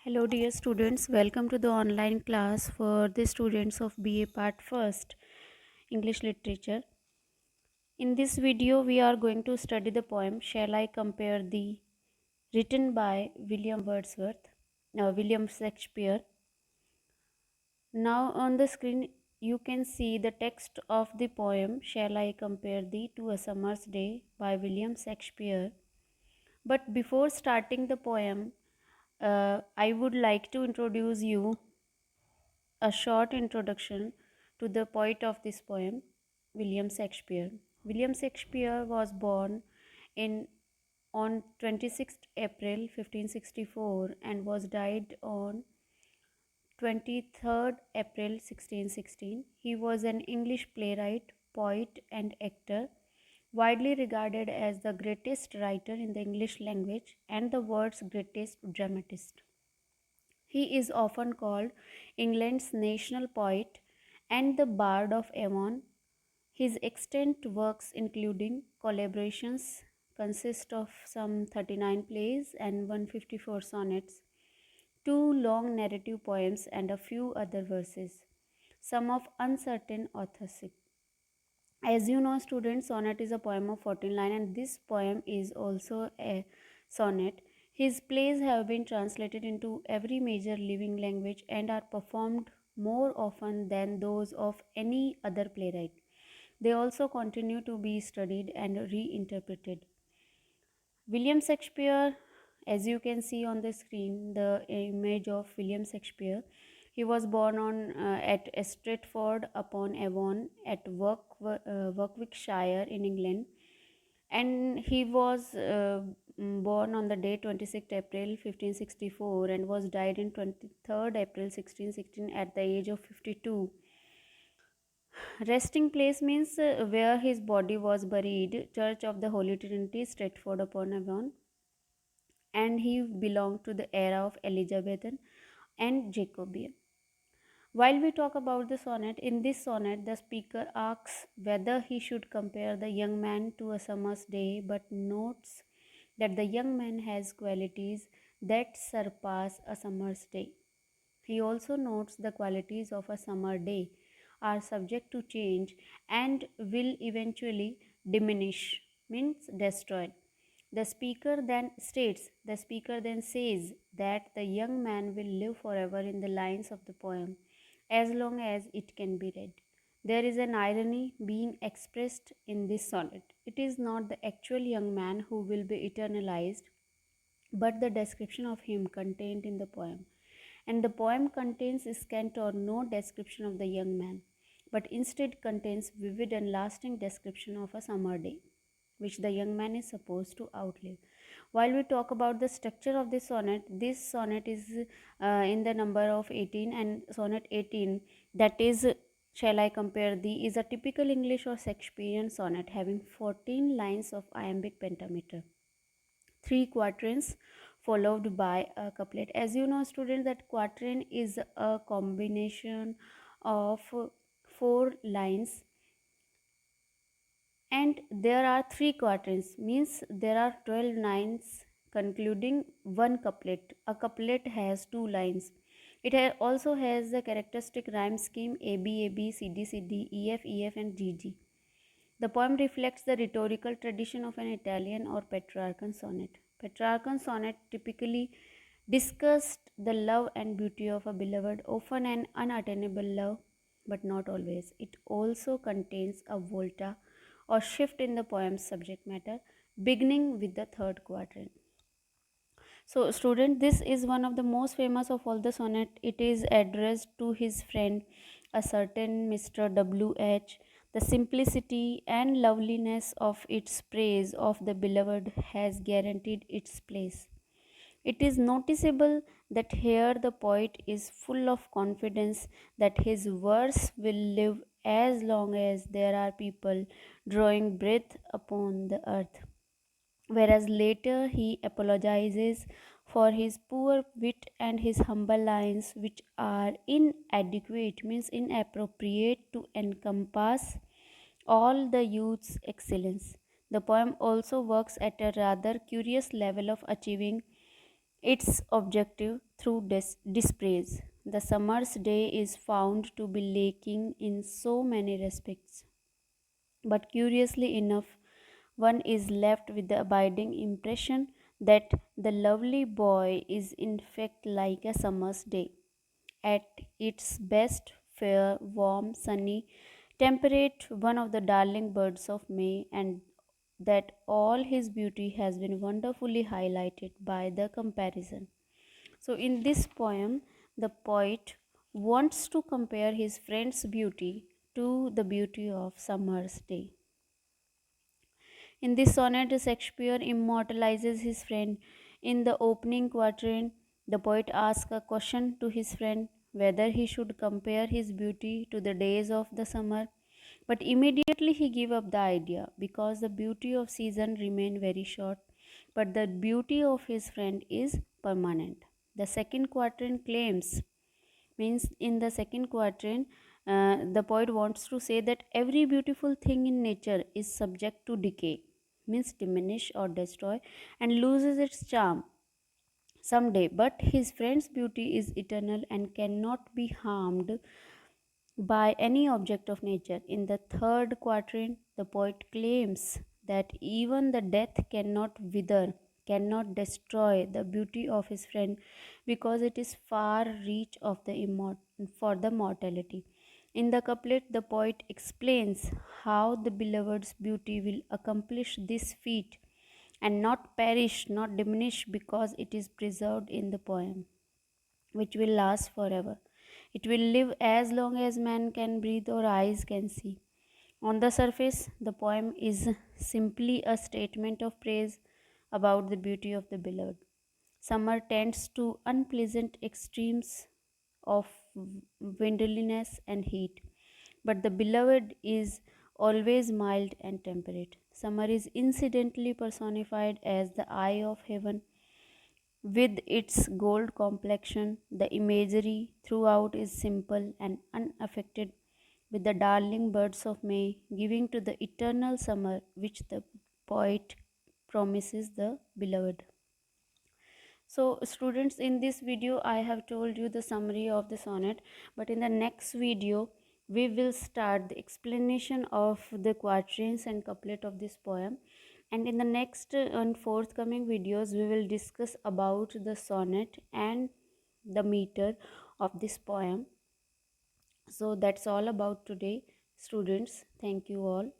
Hello dear students, welcome to the online class for the students of BA Part First English Literature. In this video we are going to study the poem Shall I Compare Thee, written by William Shakespeare. Now on the screen you can see the text of the poem Shall I Compare Thee to a Summer's Day by William Shakespeare. But before starting the poem, I would like to introduce you a short introduction to the poet of this poem, William Shakespeare. William Shakespeare was born in on 26th April 1564 and was died on 23rd April 1616. He was an English playwright, poet, and actor, widely regarded as the greatest writer in the English language and the world's greatest dramatist. He is often called England's national poet and the Bard of Avon. His extant works, including collaborations, consist of some 39 plays and 154 sonnets, two long narrative poems, and a few other verses, some of uncertain authorship. As you know, students, sonnet is a poem of 14 lines, and this poem is also a sonnet. His plays have been translated into every major living language and are performed more often than those of any other playwright. They also continue to be studied and reinterpreted. William Shakespeare, as you can see on the screen, the image of William Shakespeare. He was born at Stratford upon Avon at Warwickshire in England, and he was born on the day 26th April 1564 and was died in 23rd April 1616 at the age of 52. Resting place means where his body was buried, Church of the Holy Trinity, Stratford upon Avon, and he belonged to the era of Elizabethan and Jacobean. While we talk about the sonnet, in this sonnet the speaker asks whether he should compare the young man to a summer's day, but notes that the young man has qualities that surpass a summer's day. He also notes the qualities of a summer day are subject to change and will eventually diminish, means destroyed. The speaker then says that the young man will live forever in the lines of the poem, as long as it can be read. There is an irony being expressed in this sonnet. It is not the actual young man who will be eternalized, but the description of him contained in the poem. And the poem contains scant or no description of the young man, but instead contains vivid and lasting description of a summer day, which the young man is supposed to outlive. While we talk about the structure of this sonnet is in the number of 18, and sonnet 18, that is Shall I Compare Thee, is a typical English or Shakespearean sonnet having 14 lines of iambic pentameter, 3 quatrains followed by a couplet. As you know, students, that quatrain is a combination of 4 lines, and there are 3 quatrains, means there are 12 lines concluding one couplet. A couplet has 2 lines. It also has the characteristic rhyme scheme AB AB CD CD EF EF and GG. The poem reflects the rhetorical tradition of an Italian or Petrarchan sonnet. Petrarchan sonnet typically discussed the love and beauty of a beloved, often an unattainable love, but not always. It also contains a volta or shift in the poem's subject matter, beginning with the third quatrain. So, student, this is one of the most famous of all the sonnet. It is addressed to his friend, a certain Mr. W.H. The simplicity and loveliness of its praise of the beloved has guaranteed its place. It is noticeable that here the poet is full of confidence that his verse will live as long as there are people drawing breath upon the earth, whereas later he apologizes for his poor wit and his humble lines, which are inadequate, means inappropriate to encompass all the youth's excellence. The poem also works at a rather curious level of achieving its objective. through dispraise. The summer's day is found to be lacking in so many respects. But curiously enough, one is left with the abiding impression that the lovely boy is in fact like a summer's day, at its best, fair, warm, sunny, temperate, one of the darling birds of May, and that all his beauty has been wonderfully highlighted by the comparison. So, in this poem, the poet wants to compare his friend's beauty to the beauty of summer's day. In this sonnet, Shakespeare immortalizes his friend. In the opening quatrain, the poet asks a question to his friend whether he should compare his beauty to the days of the summer. But immediately he gave up the idea because the beauty of season remained very short, but the beauty of his friend is permanent. The second quatrain claims, means in the second quatrain, the poet wants to say that every beautiful thing in nature is subject to decay, means diminish or destroy, and loses its charm someday, but his friend's beauty is eternal and cannot be harmed by any object of nature. In the third quatrain, the poet claims that even the death cannot wither, cannot destroy the beauty of his friend because it is far reach of the for the mortality. In the couplet, the poet explains how the beloved's beauty will accomplish this feat and not perish, not diminish because it is preserved in the poem, which will last forever. It will live as long as man can breathe or eyes can see. On the surface, the poem is simply a statement of praise about the beauty of the beloved. Summer tends to unpleasant extremes of windiness and heat, but the beloved is always mild and temperate. Summer is incidentally personified as the eye of heaven with its gold complexion. The imagery throughout is simple and unaffected, with the darling birds of May giving to the eternal summer which the poet promises the beloved. So, students, in this video, I have told you the summary of the sonnet, but in the next video, we will start the explanation of the quatrains and couplet of this poem. And in the next and forthcoming videos, we will discuss about the sonnet and the meter of this poem. So, that's all about today, students. Thank you all.